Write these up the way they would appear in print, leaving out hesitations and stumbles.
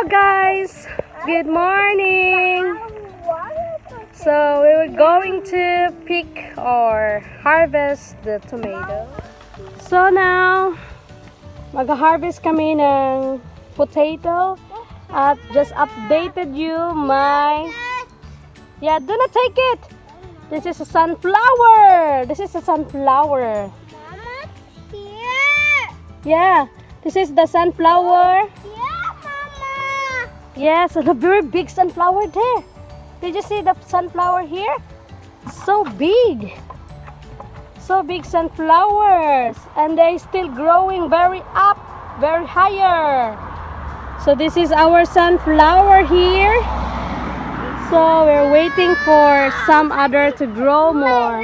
Hello guys, good morning. So we were going to pick or harvest the tomato. So now, mag-harvest kami ng potato at just updated you my... Yeah, do not take it. This is a sunflower. This is a sunflower. Mama, here. Yeah, this is the sunflower. Yeah, Mama. Yes, a very big sunflower there. Did you see the sunflower here? So big. So big sunflowers. And they still growing very up, very higher. So this is our sunflower here. So we're waiting for some other to grow more.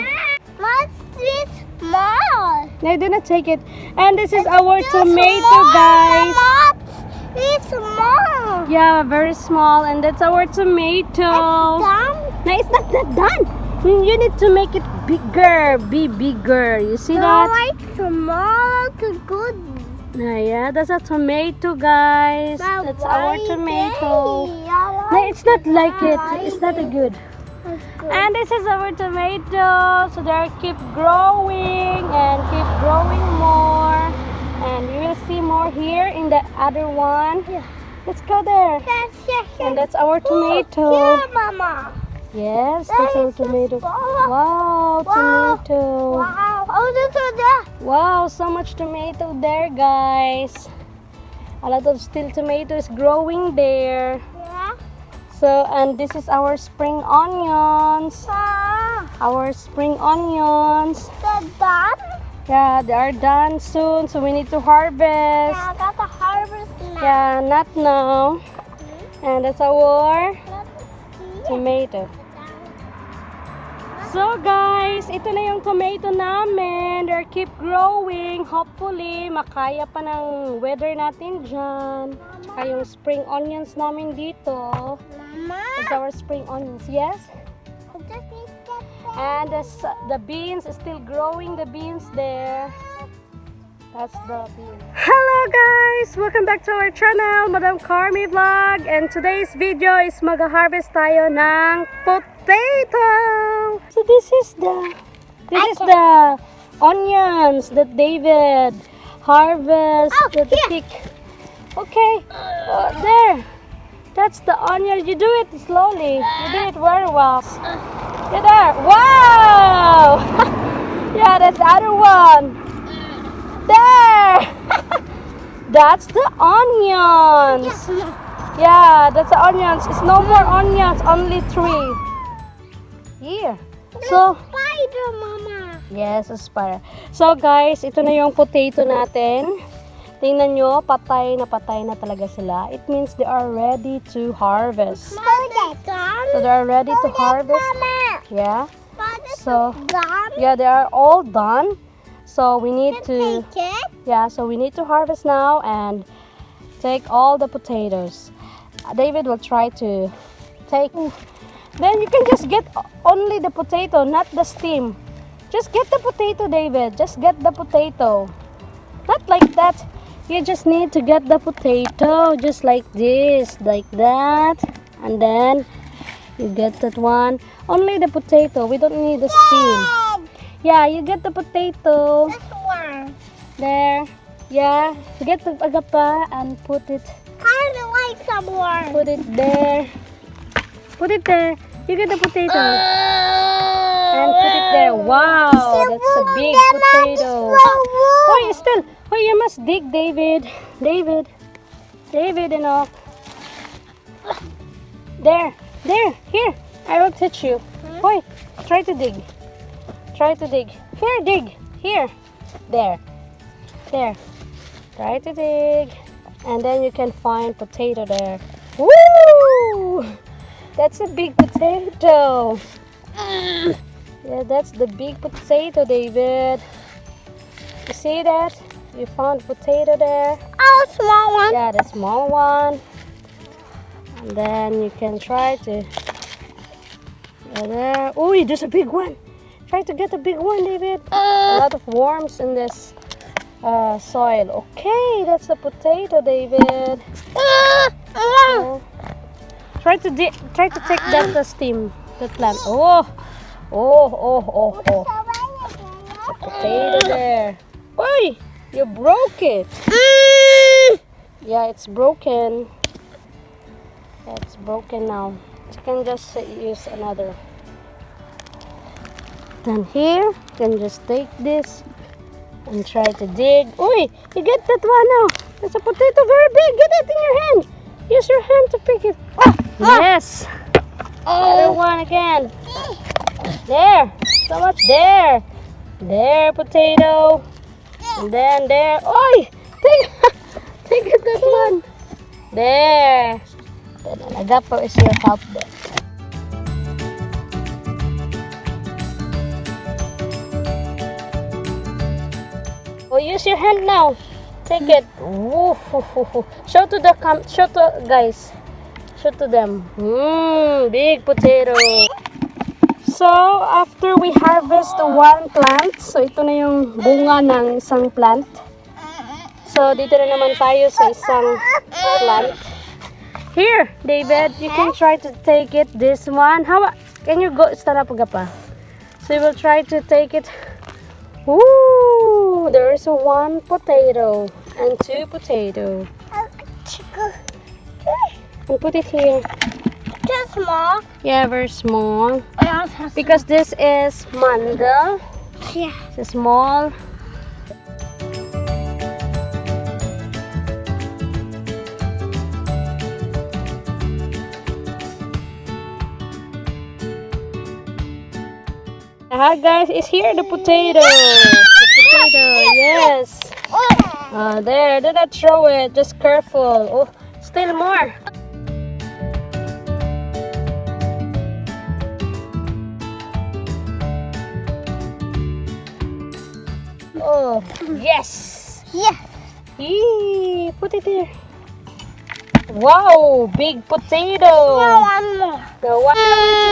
What's this small? No, do not take it. And this is our It's tomato, small, guys. Mama. It's small. Yeah, very small. And that's our tomato. Done. No, it's not that done. You need to make it bigger. Be bigger. You see So that? like small to good. Yeah, that's a tomato, guys. But That's our why tomato. they? I No, it's not like it. I It's not a good. That's good. And this is our tomato. So they keep growing and keep growing more. And you will see more here in the other one. Yeah. Let's go there. Yes, yes, yes. And that's our Oh, tomato. yeah, Mama. Yes, That that's our is the tomato. small. Wow, Wow. tomato. Wow. Oh, this is that. Wow, so much tomato there, guys. A lot of still tomatoes growing there. Yeah. So, and this is our spring onions. Ah, Our spring onions. they're done. Yeah, they are done soon, so we need to harvest. Yeah, I got the harvest now. Yeah, not now. And that's our Let's see. tomato. So guys, ito na yung tomato namin. They keep growing. Hopefully, makaya pa ng weather natin dyan. Tsaka yung spring onions namin dito. Mama. It's our spring onions, yes? Just eat that thing. And the beans is still growing, the beans there. That's the beans. Hello guys! Welcome back to our channel, Madam CarmiVlog. And today's video is mag-harvest tayo ng potato. So this is the onions that David harvest. Oh, that here. pick. Okay, there. That's the onion. You do it slowly. You do it very well. Yeah, there. Wow! Yeah, that's the other one. There! That's the onions. Yeah, that's the onions. It's no more onions, only 3. Here. So, Spider, Mama. yes, a spider. So guys, ito na yung potato natin. Tingnan nyo, patay na talaga sila. It means they are ready to harvest. Potato. So they are ready to harvest. Mama. Yeah. Potato So, done. yeah, they are all done. So we need to, Take it. yeah, so we need to harvest now and take all the potatoes. David will try to take. Then you can just get only the potato, not the stem. Just get the potato, David. Just get the potato. Not like that. You just need to get the potato, just like this, like that. And then you get that one. Only the potato. We don't need the stem. Yeah, you get the potato. This one. There. Yeah. Get the agapa and put it Kind of like someone. Put it there. Put it there. You get the potato. And put it there. Wow, that's a big potato. Oh, you still. Oh, you must dig, David. David, enough. There. Here. I will teach you. Boy, try to dig. Try to dig. Here, dig. Here. There. Try to dig. And then you can find potato there. Woo! That's a big potato. Yeah, that's the big potato, David. You see that? You found potato there. Oh, small one. Yeah, the small one. And then you can try to... Yeah, there. Oh, there's a big one. Try to get a big one, David. A lot of worms in this. soil. Okay, that's the potato, David. Oh. Try to take that the stem, the plant. Oh. There's a potato there. Oi, you broke it. Yeah, it's broken. Yeah, it's broken now. You can just use another. Then here, you can just take this and try to dig. Oi, you get that one now. It's a potato very big. Get it in your hand. Use your hand to pick it. Oh, yes. Other one again. There. So much there. There, potato. And then there. Oi, take it that one. There. Then agapo is your help there. Oh, use your hand now. Take it. Ooh, show to guys. Show to them. Big potato. So, after we harvest one plant, so ito na yung bunga ng isang plant. So, dito na naman tayo sa isang plant. Here, David, you can try to take it, this one. Can you go, stand up pa? So, you will try to take it. Ooh, there's one potato and two potatoes. And put it here. Just small. Yeah, very small. Because this is manda. Yeah. It's small. Hi guys, it's here the potato. The potato, yes. There, do not throw it. Just careful. Oh, still more. Oh, yes. Yes. Yee, put it there. Wow, big potato. One more. The one to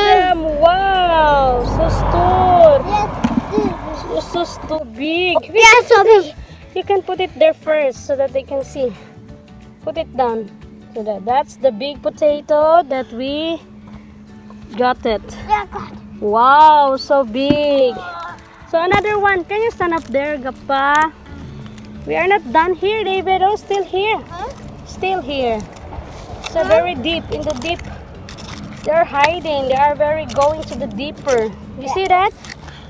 them. Wow, so stored. Yes. So big. Yes, so big. You can put it there first so that they can see. Put it down. So that's the big potato that we got it. Yeah, God. Wow, so big. So another one. Can you stand up there, Gappa? We are not done here, David. Oh, still here. Still here. So very deep, in the deep. They're hiding. They are very going to the deeper. You see that?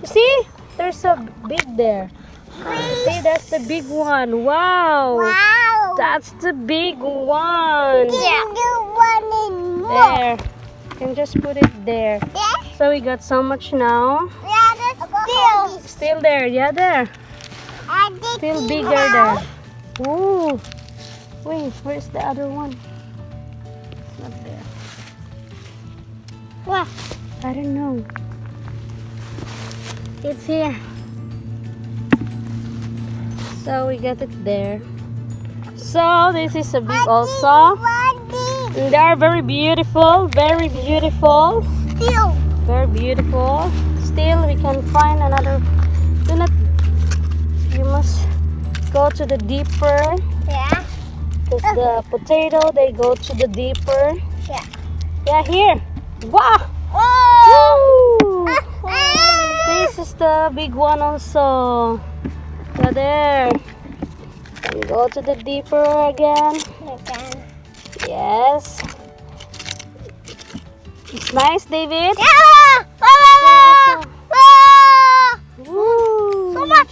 You see? There's a big there. See, that's the big one. Wow. Wow. That's the big one. Yeah. One in more. There. You can just put it there. Yeah. So we got so much now. Yeah, that's still. Still there. Yeah, there. Still bigger there. Ooh. Wait, where's the other one? It's not there. What? I don't know. It's here. So we got it there. So this is a big also. And they are very beautiful. Very beautiful. Still. Very beautiful. Still we can find another. Do not. You must go to the deeper. Yeah. Because the potato, they go to the deeper. Yeah. Yeah, here. Wow! Oh. Woo! This is the big one also. Yeah, there. And go to the deeper again. Yes. It's nice, David. Yeah. Woo! So much.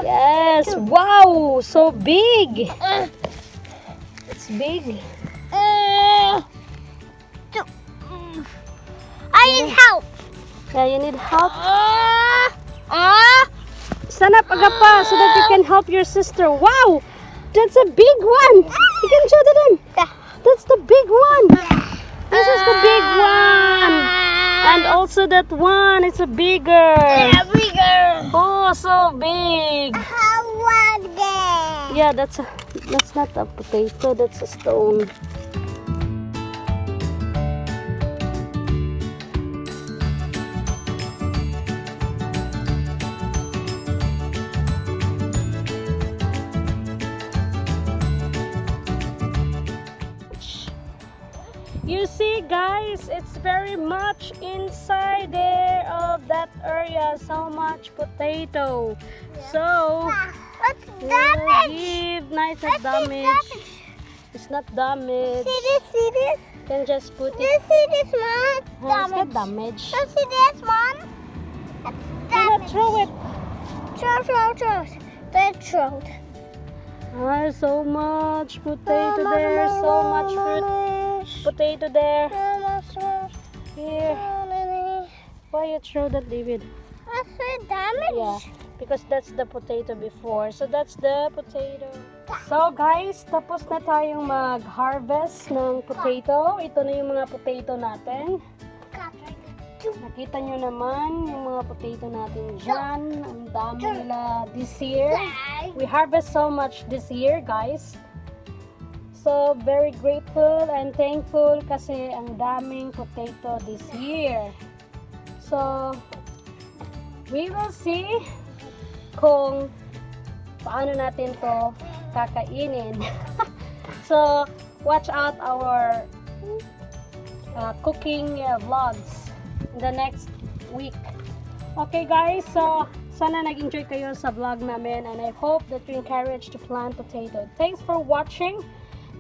Yes. Wow! So big. It's big. I need help. Yeah, you need help. Stand up, Agapa, so that you can help your sister. Wow! That's a big one. You can show to them. That's the big one. This is the big one. And also that one, it's a bigger. Yeah, bigger. Oh, so big. How one there? Yeah, that's not a potato, that's a stone. You see, guys, it's very much inside there of that area. So much potato. So What's we'll damage? give nice What's damage. It's not damaged. See this? See this? You can just put Do it. you see this one? It's not damaged. Do you see this one? It's Do not damaged. throw it. Throw. Don't throw. Ah, so much potato there. So much fruit. Potato there. Here. Why you throw that, David? I said damage. Yeah, because that's the potato before. So that's the potato. So guys, tapos na tayong mag-harvest ng potato. Ito na yung mga potato natin. Nakita nyo naman yung mga potato natin dyan. Ang dami nila this year. We harvest so much this year, guys. So, very grateful and thankful kasi ang daming potato this year. So, we will see kung paano natin to kakainin. So, watch out our cooking vlogs in the next week. Okay guys, so sana nag-enjoy kayo sa vlog namin and I hope that you're encouraged to plant potato. Thanks for watching,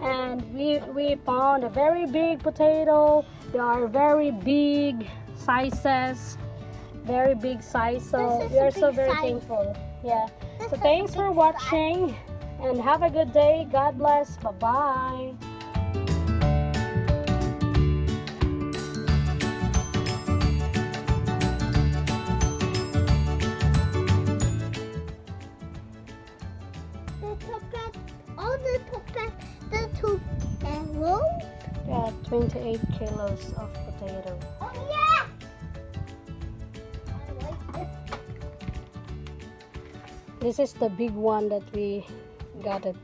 and we found a very big potato. They are very big sizes, very big size, so This is we a are so big very size. thankful. Yeah. This So is a thanks for big watching and have a good day. God bless. Bye-bye. The two rolls. Yeah, 28 kilos of potato. Oh yeah. I like this. This is the big one that we got it.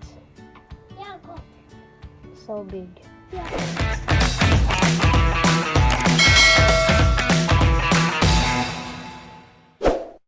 Yeah, go. So big. Yeah.